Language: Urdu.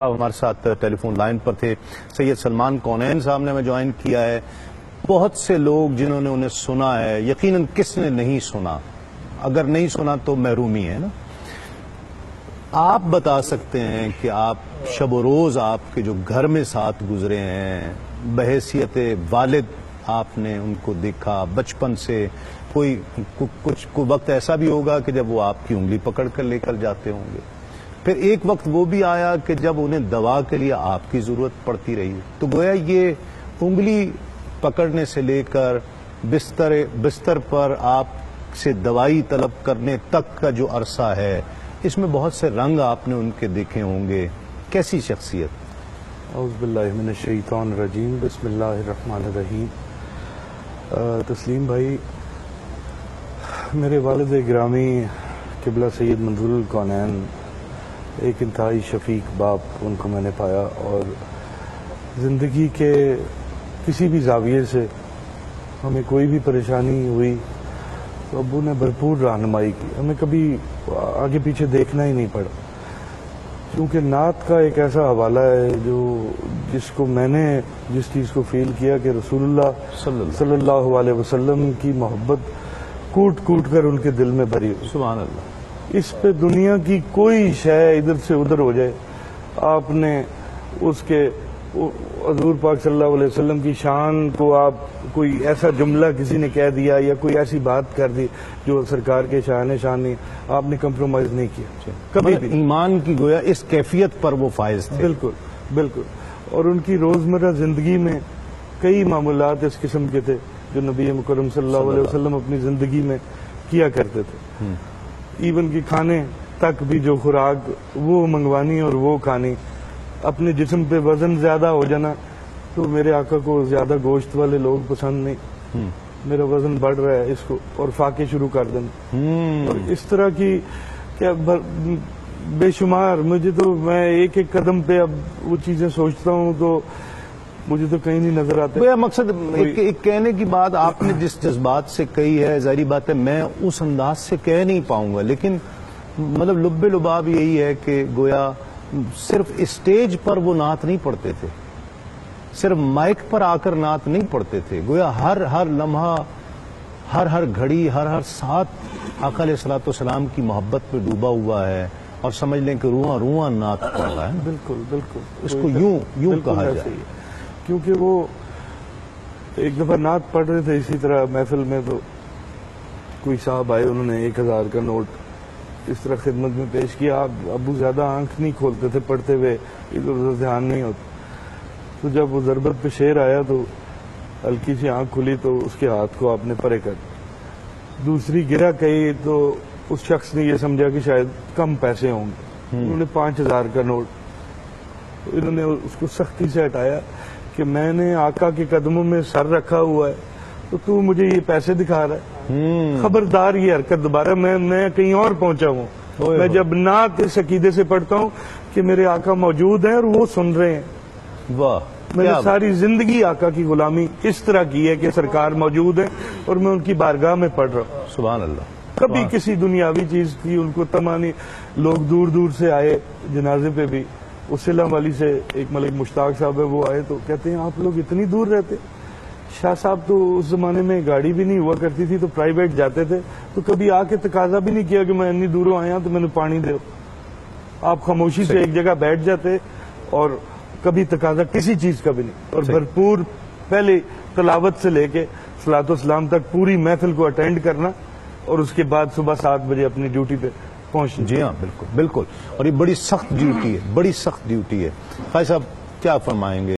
ہمارے ساتھ ٹیلی فون لائن پر تھے سید سلمان کونین صاحب نے ہمیں جوائن کیا ہے. بہت سے لوگ جنہوں نے انہیں سنا ہے، یقیناً کس نے نہیں سنا، اگر نہیں سنا تو محرومی ہے نا. آپ بتا سکتے ہیں کہ آپ شب و روز آپ کے جو گھر میں ساتھ گزرے ہیں، بحیثیت والد آپ نے ان کو دیکھا بچپن سے، کوئی وقت ایسا بھی ہوگا کہ جب وہ آپ کی انگلی پکڑ کر لے کر جاتے ہوں گے، پھر ایک وقت وہ بھی آیا کہ جب انہیں دوا کے لیے آپ کی ضرورت پڑتی رہی، تو گویا یہ انگلی پکڑنے سے لے کر بستر پر آپ سے دوائی طلب کرنے تک کا جو عرصہ ہے، اس میں بہت سے رنگ آپ نے ان کے دیکھے ہوں گے. کیسی شخصیت؟ اعوذ باللہ من الشیطان الرجیم، بسم اللہ الرحمن الرحیم. تسلیم بھائی، میرے والد گرامی قبلہ سید منظور الکونین ایک انتہائی شفیق باپ ان کو میں نے پایا، اور زندگی کے کسی بھی زاویے سے ہمیں کوئی بھی پریشانی ہوئی تو ابو نے بھرپور رہنمائی کی، ہمیں کبھی آگے پیچھے دیکھنا ہی نہیں پڑا. کیونکہ نعت کا ایک ایسا حوالہ ہے جس کو میں نے جس چیز کو فیل کیا کہ رسول اللہ صلی اللہ علیہ وسلم کی محبت کوٹ کوٹ کر ان کے دل میں بھری ہوئی. سبحان اللہ. اس پہ دنیا کی کوئی شے ادھر سے ادھر ہو جائے، آپ نے اس کے حضور پاک صلی اللہ علیہ وسلم کی شان کو آپ کوئی ایسا جملہ کسی نے کہہ دیا یا کوئی ایسی بات کر دی جو سرکار کے شان نہیں، آپ نے کمپرومائز نہیں کیا کبھی بھی. ایمان کی گویا اس کیفیت پر وہ فائز تھے. بالکل بالکل. اور ان کی روزمرہ زندگی میں کئی معمولات اس قسم کے تھے جو نبی مکرم صلی اللہ علیہ وسلم اپنی زندگی میں کیا کرتے تھے. ایون کی کھانے تک بھی جو خوراک وہ منگوانی اور وہ کھانی. اپنے جسم پہ وزن زیادہ ہو جانا تو میرے آقا کو زیادہ گوشت والے لوگ پسند نہیں، میرا وزن بڑھ رہا ہے اس کو، اور فاقے شروع کر دینا. اور اس طرح کی کیا بے شمار، مجھے تو میں ایک ایک قدم پہ اب وہ چیزیں سوچتا ہوں تو مجھے تو کہیں نہیں نظر آتے. مقصد ایک کہنے کی بات آپ نے جس جذبات سے کہی ہے، ظاہری بات ہے میں اس انداز سے کہہ نہیں پاؤں گا، لیکن مطلب لب لباب یہی ہے کہ گویا صرف اسٹیج پر وہ نعت نہیں پڑھتے تھے، صرف مائک پر آ کر نعت نہیں پڑھتے تھے، گویا ہر لمحہ، ہر گھڑی، ہر ساتھ آقا علیہ الصلوۃ والسلام کی محبت میں ڈوبا ہوا ہے، اور سمجھ لیں کہ رواں نعت پڑھ رہا ہے. بالکل بالکل. اس کو یوں کہا جائے. کیونکہ وہ ایک دفعہ نعت پڑھ رہے تھے اسی طرح محفل میں، تو کوئی صاحب آئے، انہوں نے 1000 کا نوٹ اس طرح خدمت میں پیش کیا. ابو زیادہ آنکھ نہیں کھولتے تھے پڑھتے ہوئے، ادھر ادھر دھیان نہیں ہوتا. تو جب وہ ضربت پہ شعر آیا تو ہلکی سی آنکھ کھلی تو اس کے ہاتھ کو آپ نے پرے کر دیا. دوسری گرہ کہی تو اس شخص نے یہ سمجھا کہ شاید کم پیسے ہوں گے. انہوں نے 5000 کا نوٹ، تو انہوں نے اس کو سختی سے ہٹایا کہ میں نے آقا کے قدموں میں سر رکھا ہوا ہے تو مجھے یہ پیسے دکھا رہا ہے. خبردار یہ حرکت دوبارہ، میں کہیں اور پہنچا ہوں. میں جب نعت اس عقیدے سے پڑھتا ہوں کہ میرے آقا موجود ہیں اور وہ سن رہے ہیں. واہ. میں نے ساری زندگی آقا کی غلامی اس طرح کی ہے کہ سرکار موجود ہے اور میں ان کی بارگاہ میں پڑھ رہا ہوں. سبحان اللہ. کبھی کسی دنیاوی چیز کی ان کو تمانی. لوگ دور دور سے آئے جنازے پہ بھی. اسلام والی سے ایک ملک مشتاق صاحب ہے، وہ آئے تو کہتے ہیں آپ لوگ اتنی دور رہتے. شاہ صاحب تو اس زمانے میں گاڑی بھی نہیں ہوا کرتی تھی تو پرائیویٹ جاتے تھے، تو کبھی آ کے تقاضا بھی نہیں کیا کہ میں اتنی دوروں آیا تو میں نے پانی دے. آپ خاموشی سے ایک جگہ بیٹھ جاتے اور کبھی تقاضا کسی چیز کا بھی نہیں، اور بھرپور پہلے تلاوت سے لے کے صلاۃ و سلام تک پوری محفل کو اٹینڈ کرنا، اور اس کے بعد صبح 7 بجے اپنی ڈیوٹی پہ پہنچنا. جی ہاں، بالکل بالکل. اور یہ بڑی سخت ڈیوٹی ہے، بڑی سخت ڈیوٹی ہے. قاری صاحب کیا فرمائیں گے؟